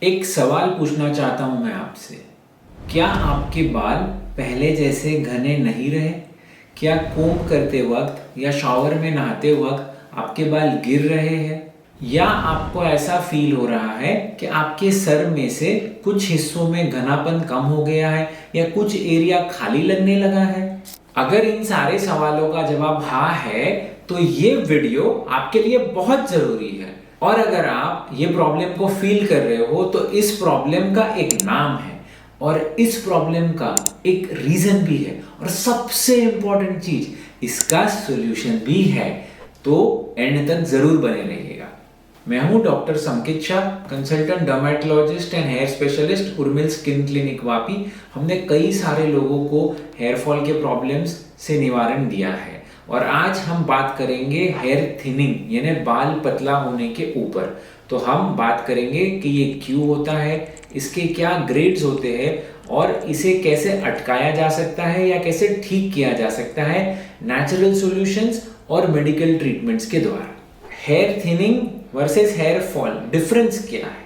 एक सवाल पूछना चाहता हूं मैं आपसे। क्या आपके बाल पहले जैसे घने नहीं रहे? क्या कोम्ब करते वक्त या शावर में नहाते वक्त आपके बाल गिर रहे हैं? या आपको ऐसा फील हो रहा है कि आपके सर में से कुछ हिस्सों में घनापन कम हो गया है या कुछ एरिया खाली लगने लगा है? अगर इन सारे सवालों का जवाब हाँ है तो ये वीडियो आपके लिए बहुत जरूरी है। और अगर आप ये प्रॉब्लम को फील कर रहे हो तो इस प्रॉब्लम का एक नाम है और इस प्रॉब्लम का एक रीजन भी है और सबसे इंपॉर्टेंट चीज, इसका सॉल्यूशन भी है। तो एंड तक जरूर बने रहिएगा। मैं हूं doctor Sankit Shah, consultant dermatologist and hair specialist, Urmil skin clinic Vapi. हमने कई सारे लोगों को हेयर फॉल के प्रॉब्लम्स से निवारण दिया है और आज हम बात करेंगे हेयर थिनिंग यानी बाल पतला होने के ऊपर। तो हम बात करेंगे कि ये क्यों होता है, इसके क्या ग्रेड्स होते हैं और इसे कैसे अटकाया जा सकता है या कैसे ठीक किया जा सकता है नेचुरल सॉल्यूशंस और मेडिकल ट्रीटमेंट्स के द्वारा। Hair thinning versus hair fall, difference क्या है?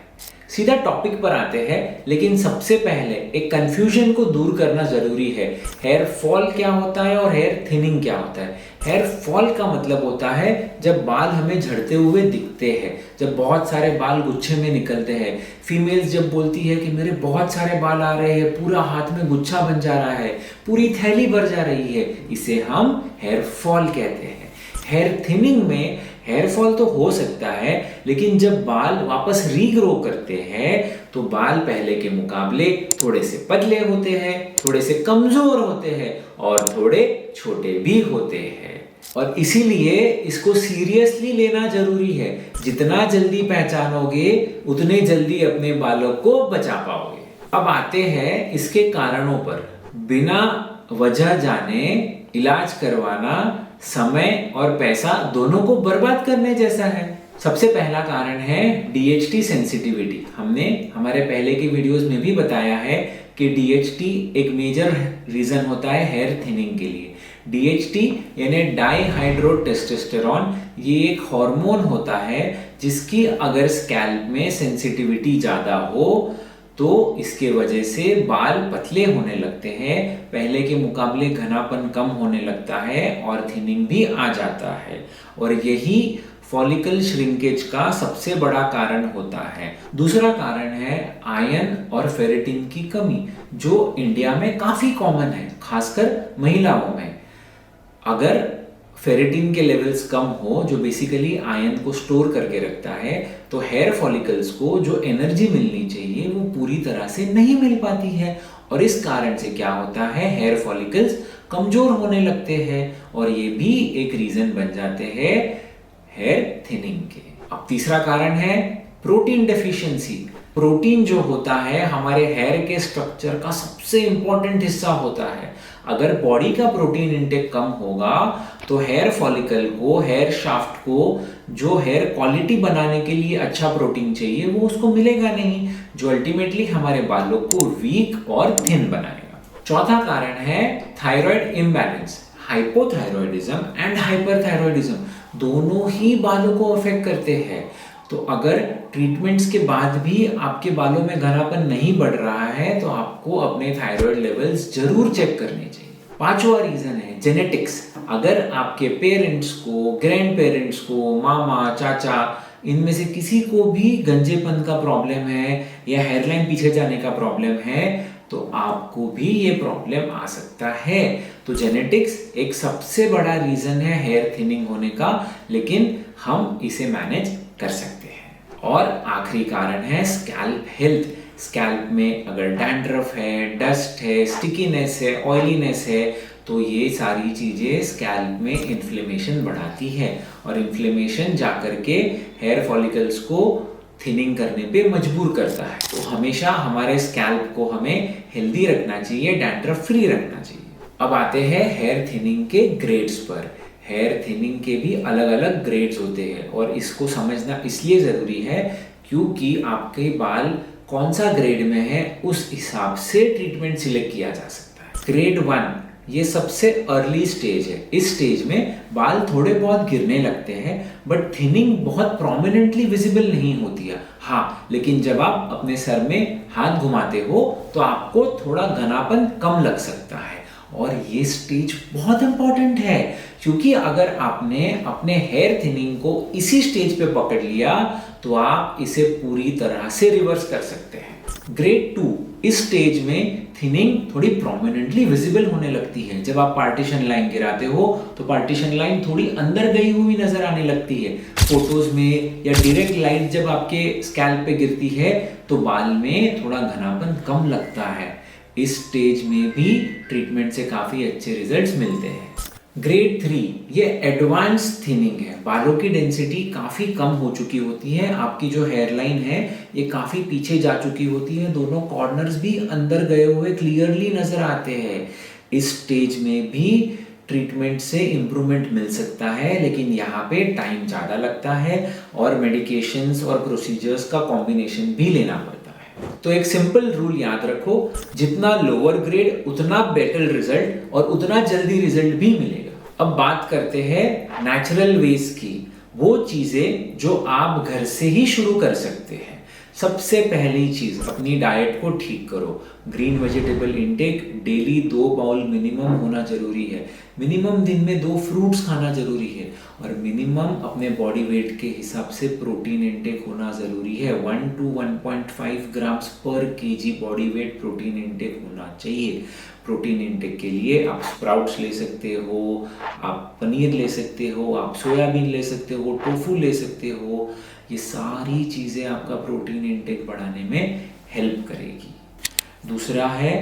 सीधा टॉपिक पर आते हैं, लेकिन सबसे पहले एक कंफ्यूजन को दूर करना जरूरी है। हेयर फॉल क्या होता है और हेयर थिनिंग क्या होता है? हेयर फॉल का मतलब होता है जब बाल हमें झड़ते हुए दिखते हैं, जब बहुत सारे बाल गुच्छे में निकलते हैं। फीमेल्स जब बोलती है कि मेरे बहुत सारे बाल आ रहे हैं, पूरा हाथ में गुच्छा बन जा रहा है, पूरी थैली भर जा रही है, इसे हम हेयर फॉल कहते हैं। हेयर थिनिंग में हेयर फॉल तो हो सकता है, लेकिन जब बाल वापस रीग्रो करते हैं तो बाल पहले के मुकाबले थोड़े से पतले होते हैं, थोड़े से कमजोर होते हैं और थोड़े छोटे भी होते हैं। और इसीलिए इसको सीरियसली लेना जरूरी है। जितना जल्दी पहचानोगे उतने जल्दी अपने बालों को बचा पाओगे। अब आते हैं इसके कारणों पर। बिना वजह जाने इलाज करवाना समय और पैसा दोनों को बर्बाद करने जैसा है। सबसे पहला कारण है डीएचटी सेंसिटिविटी। हमने हमारे पहले की वीडियोस में भी बताया है कि डीएचटी एक मेजर रीजन होता है हेयर थिनिंग के लिए। डीएचटी यानी डाईहाइड्रोटेस्टोस्टेरोन, ये एक हार्मोन होता है जिसकी अगर स्कैल्प में सेंसिटिविटी ज्यादा हो तो इसके वजह से बाल पतले होने लगते हैं, पहले के मुकाबले घनापन कम होने लगता है और थिनिंग भी आ जाता है। और यही फॉलिकल श्रिंकेज का सबसे बड़ा कारण होता है। दूसरा कारण है आयरन और फेरेटिन की कमी, जो इंडिया में काफी कॉमन है, खासकर महिलाओं में। अगर फेरेटिन के लेवल्स कम हो, जो बेसिकली आयरन को स्टोर करके रखता है, तो हेयर फॉलिकल्स को जो एनर्जी मिलनी चाहिए वो पूरी तरह से नहीं मिल पाती है और इस कारण से क्या होता है, हेयर फॉलिकल्स कमजोर होने लगते हैं और ये भी एक रीजन बन जाते हैं हेयर थिनिंग के। अब तीसरा कारण है प्रोटीन डेफिशिएंसी। प्रोटीन जो होता है हमारे हेयर के स्ट्रक्चर का सबसे इंपॉर्टेंट हिस्सा होता है। अगर बॉडी का प्रोटीन इंटेक कम होगा तो हेयर फॉलिकल को, हेयर शाफ्ट को जो हेयर क्वालिटी बनाने के लिए अच्छा प्रोटीन चाहिए वो उसको मिलेगा नहीं, जो अल्टीमेटली हमारे बालों को वीक और थिन बनाएगा। चौथा कारण है thyroid imbalance. Hypothyroidism and hyperthyroidism दोनों ही बालों को अफेक्ट करते हैं। तो अगर ट्रीटमेंट्स के बाद भी आपके बालों में घनापन नहीं बढ़ रहा है तो आपको अपने थायराइड लेवल्स जरूर चेक करने चाहिए। पांचवा रीजन है जेनेटिक्स। अगर आपके पेरेंट्स को, ग्रैंड पेरेंट्स को, मामा, चाचा, इनमें से किसी को भी गंजेपन का प्रॉब्लम है या हेयरलाइन पीछे जाने का प्रॉब्लम है तो आपको भी ये प्रॉब्लम आ सकता है। तो जेनेटिक्स एक सबसे बड़ा रीजन है हेयर थिनिंग होने का, लेकिन हम इसे मैनेज कर सकते हैं। और आखिरी कारण है स्कैल्प हेल्थ। स्कैल्प में अगर डैंड्रफ है, डस्ट है, स्टिकीनेस है, ऑयलीनेस है, तो ये सारी चीजें स्कैल्प में इन्फ्लेमेशन बढ़ाती है और इन्फ्लेमेशन जाकर के हेयर फॉलिकल्स को थिनिंग करने पे मजबूर करता है। तो हमेशा हमारे स्कैल्प को हमें हेल्दी रखना चाहिए, डैंड्रफ फ्री रखना चाहिए। अब आते हैं हेयर थिनिंग के ग्रेड्स पर। हेयर थिनिंग के भी अलग अलग ग्रेड्स होते हैं और इसको समझना इसलिए ज़रूरी है क्योंकि आपके बाल कौन सा ग्रेड में है उस हिसाब से ट्रीटमेंट सिलेक्ट किया जा सकता है। ग्रेड 1 ये सबसे अर्ली स्टेज है। इस स्टेज में बाल थोड़े बहुत गिरने लगते हैं, बट थिनिंग बहुत प्रोमिनेंटली विजिबल नहीं होती है। हाँ, लेकिन जब आप अपने सर में हाथ घुमाते हो तो आपको थोड़ा घनापन कम लग सकता है। और ये स्टेज बहुत इंपॉर्टेंट है, क्योंकि अगर आपने अपने हेयर थिनिंग को इसी स्टेज पे पकड़ लिया तो आप इसे पूरी तरह से रिवर्स कर सकते हैं। ग्रेड 2, इस स्टेज में थिनिंग थोड़ी प्रोमिनेंटली विजिबल होने लगती है। जब आप पार्टीशन लाइन गिराते हो तो पार्टीशन लाइन थोड़ी अंदर गई हुई नजर आने लगती है। फोटोज में या डायरेक्ट लाइट जब आपके स्कैल्प पे गिरती है तो बाल में थोड़ा घनापन कम लगता है। इस स्टेज में भी ट्रीटमेंट से काफी अच्छे रिजल्ट्स मिलते हैं। ग्रेड 3, ये एडवांस थिनिंग है। बालों की डेंसिटी काफ़ी कम हो चुकी होती है, आपकी जो हेयरलाइन है ये काफ़ी पीछे जा चुकी होती है, दोनों कॉर्नर्स भी अंदर गए हुए क्लियरली नज़र आते हैं। इस स्टेज में भी ट्रीटमेंट से इम्प्रूवमेंट मिल सकता है, लेकिन यहाँ पे टाइम ज़्यादा लगता है और मेडिकेशंस और प्रोसीजर्स का कॉम्बिनेशन भी लेना पड़ता है। तो एक सिंपल रूल याद रखो, जितना लोअर ग्रेड उतना बेटर रिजल्ट और उतना जल्दी रिजल्ट भी मिलेगा। अब बात करते हैं नेचुरल वेज की, वो चीजें जो आप घर से ही शुरू कर सकते हैं। सबसे पहली चीज, अपनी डाइट को ठीक करो। Green vegetable intake daily 2 bowl minimum होना जरूरी है। मिनिमम दिन में 2 फ्रूट्स खाना जरूरी है और मिनिमम अपने बॉडी वेट के हिसाब से प्रोटीन इंटेक होना जरूरी है। 1 to 1.5 ग्राम्स पर KG body weight protein intake होना चाहिए। प्रोटीन इंटेक के लिए आप स्प्राउट्स ले सकते हो, आप पनीर ले सकते हो, आप सोयाबीन ले सकते हो, टोफू ले सकते हो। ये सारी चीज़ें आपका प्रोटीन इंटेक बढ़ाने में हेल्प करेगी। दूसरा है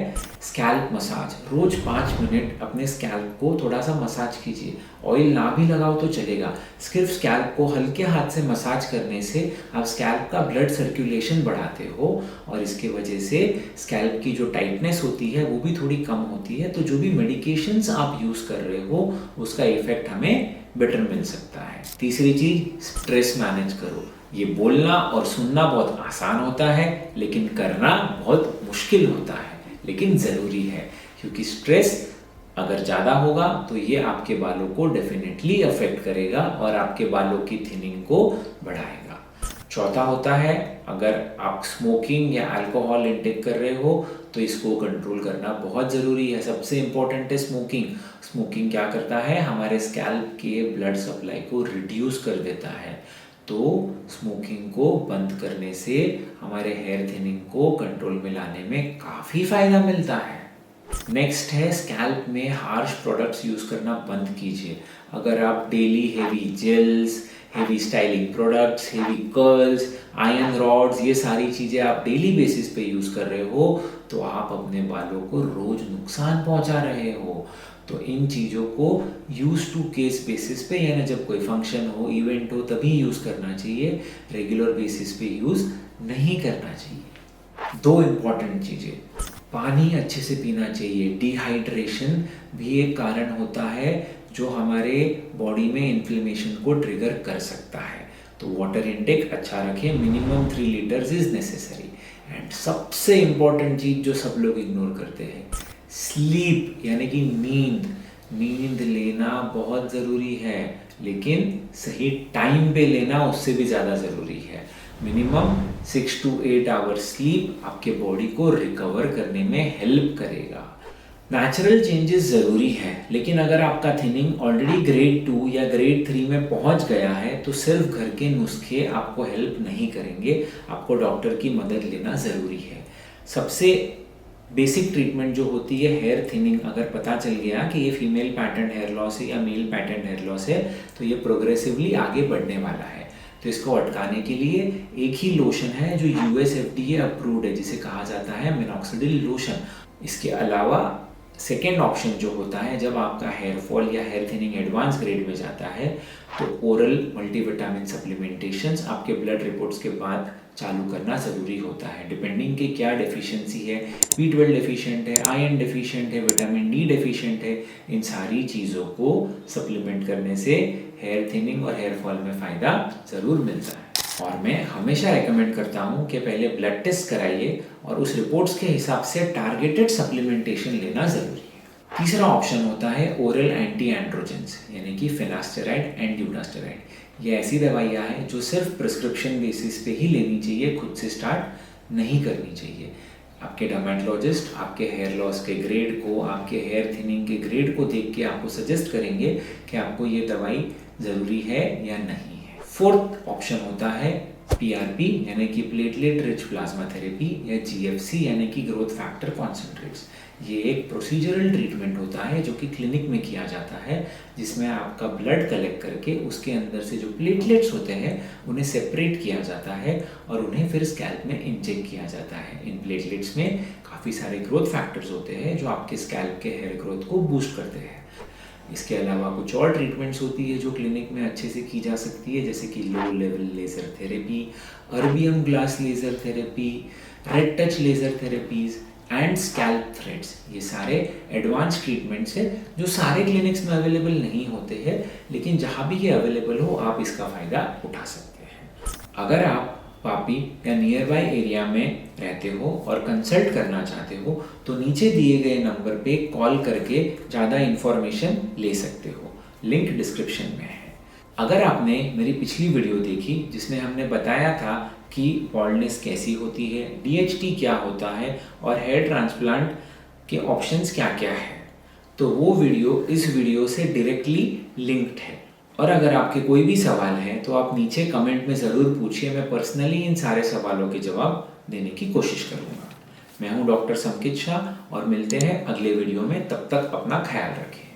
स्कैल्प मसाज। रोज 5 मिनट अपने स्कैल्प को थोड़ा सा मसाज कीजिए। ऑयल ना भी लगाओ तो चलेगा, सिर्फ स्कैल्प को हल्के हाथ से मसाज करने से आप स्कैल्प का ब्लड सर्कुलेशन बढ़ाते हो और इसके वजह से स्कैल्प की जो टाइटनेस होती है वो भी थोड़ी कम होती है। तो जो भी मेडिकेशंस आप यूज़ कर रहे हो उसका इफेक्ट हमें बेटर मिल सकता है। तीसरी चीज, स्ट्रेस मैनेज करो। ये बोलना और सुनना बहुत आसान होता है, लेकिन करना बहुत मुश्किल होता है, लेकिन ज़रूरी है, क्योंकि स्ट्रेस अगर ज़्यादा होगा तो ये आपके बालों को डेफिनेटली अफेक्ट करेगा और आपके बालों की थिनिंग को बढ़ाएगा। चौथा होता है, अगर आप स्मोकिंग या अल्कोहल इंटेक कर रहे हो तो इसको कंट्रोल करना बहुत ज़रूरी है। सबसे इम्पोर्टेंट है स्मोकिंग। स्मोकिंग क्या करता है, हमारे स्कैल्प के ब्लड सप्लाई को रिड्यूस कर देता है। तो स्मोकिंग को बंद करने से हमारे हेयर थिनिंग को कंट्रोल में लाने में काफ़ी फ़ायदा मिलता है। नेक्स्ट है, स्कैल्प में हार्श प्रोडक्ट्स यूज़ करना बंद कीजिए। अगर आप daily heavy gels, heavy styling products, heavy curls, iron rods, ये सारी चीज़ें आप डेली बेसिस पे यूज़ कर रहे हो तो आप अपने बालों को रोज़ नुकसान पहुंचा रहे हो। तो इन चीज़ों को यूज़ टू केस बेसिस पे, यानी जब कोई फंक्शन हो, इवेंट हो, तभी यूज़ करना चाहिए। रेगुलर बेसिस पे यूज़ नहीं करना चाहिए। 2 इम्पॉर्टेंट चीज़ें, पानी अच्छे से पीना चाहिए। डिहाइड्रेशन भी एक कारण होता है जो हमारे बॉडी में इन्फ्लेमेशन को ट्रिगर कर सकता है। तो वाटर इंटेक अच्छा रखें, minimum 3 litres is necessary. And सबसे इम्पॉर्टेंट चीज़ जो सब लोग इग्नोर करते हैं, स्लीप, यानी कि नींद लेना बहुत ज़रूरी है, लेकिन सही टाइम पे लेना उससे भी ज़्यादा ज़रूरी है। मिनिमम 6 to 8 आवर्स स्लीप आपके बॉडी को रिकवर करने में हेल्प करेगा। नेचुरल चेंजेस ज़रूरी है, लेकिन अगर आपका थिनिंग ऑलरेडी ग्रेड 2 या ग्रेड 3 में पहुंच गया है तो सिर्फ घर के नुस्खे आपको हेल्प नहीं करेंगे, आपको डॉक्टर की मदद लेना ज़रूरी है। सबसे बेसिक ट्रीटमेंट जो होती है हेयर थिनिंग, अगर पता चल गया कि ये फीमेल पैटर्न हेयर लॉस है या मेल पैटर्न हेयर लॉस है तो ये प्रोग्रेसिवली आगे बढ़ने वाला है। तो इसको अटकाने के लिए एक ही लोशन है जो US FDA अप्रूव्ड है, जिसे कहा जाता है मिनॉक्सिडिल लोशन। इसके अलावा सेकेंड ऑप्शन जो होता है, जब आपका हेयर फॉल या हेयर थिनिंग एडवांस ग्रेड में जाता है तो ओरल मल्टीविटामिन सप्लीमेंटेशंस आपके ब्लड रिपोर्ट्स के बाद चालू करना ज़रूरी होता है। डिपेंडिंग कि क्या डेफिशिएंसी है, B12 डेफिशिएंट है, आयरन डेफिशिएंट है, विटामिन D डेफिशिएंट है, इन सारी चीज़ों को सप्लीमेंट करने से हेयर थिनिंग और हेयर फॉल में फ़ायदा ज़रूर मिलता है। और मैं हमेशा रेकमेंड करता हूँ कि पहले ब्लड टेस्ट कराइए और उस रिपोर्ट्स के हिसाब से टारगेटेड सप्लीमेंटेशन लेना ज़रूरी है। तीसरा ऑप्शन होता है ओरल एंटी एंड्रोजेंस यानी कि फिनास्टेराइड एंड ड्यूरास्टेराइड। ये ऐसी दवाइयाँ हैं जो सिर्फ प्रिस्क्रिप्शन बेसिस पे ही लेनी चाहिए, खुद से स्टार्ट नहीं करनी चाहिए। आपके डर्मेटोलॉजिस्ट आपके हेयर लॉस के ग्रेड को, आपके हेयर थिनिंग के ग्रेड को देख के आपको सजेस्ट करेंगे कि आपको ये दवाई ज़रूरी है या नहीं है। फोर्थ ऑप्शन होता है PRP यानी कि प्लेटलेट रिच प्लाज्मा थेरेपी या GFC यानी कि ग्रोथ फैक्टर कॉन्सेंट्रेट्स। ये एक प्रोसीजरल ट्रीटमेंट होता है जो कि क्लिनिक में किया जाता है, जिसमें आपका ब्लड कलेक्ट करके उसके अंदर से जो प्लेटलेट्स होते हैं उन्हें सेपरेट किया जाता है और उन्हें फिर स्कैल्प में इंजेक्ट किया जाता है। इन प्लेटलेट्स में काफ़ी सारे ग्रोथ फैक्टर्स होते हैं जो आपके स्कैल्प के हेयर ग्रोथ को बूस्ट करते हैं। इसके अलावा कुछ और ट्रीटमेंट्स होती है जो क्लिनिक में अच्छे से की जा सकती है, जैसे कि low level laser therapy, erbium glass laser therapy, red touch laser therapies and scalp threads. ये सारे एडवांस ट्रीटमेंट्स हैं जो सारे क्लिनिक्स में अवेलेबल नहीं होते हैं, लेकिन जहाँ भी ये अवेलेबल हो आप इसका फ़ायदा उठा सकते हैं। अगर आप पापी या नियर बाय एरिया में रहते हो और कंसल्ट करना चाहते हो तो नीचे दिए गए नंबर पे कॉल करके ज़्यादा इन्फॉर्मेशन ले सकते हो, लिंक डिस्क्रिप्शन में है। अगर आपने मेरी पिछली वीडियो देखी जिसमें हमने बताया था कि बॉल्डनेस कैसी होती है, DHT क्या होता है और हेयर ट्रांसप्लांट के ऑप्शंस क्या क्या है, तो वो वीडियो इस वीडियो से डायरेक्टली लिंक्ड है। और अगर आपके कोई भी सवाल है तो आप नीचे कमेंट में ज़रूर पूछिए, मैं पर्सनली इन सारे सवालों के जवाब देने की कोशिश करूँगा। मैं हूँ डॉक्टर संकित शाह और मिलते हैं अगले वीडियो में। तब तक अपना ख्याल रखें।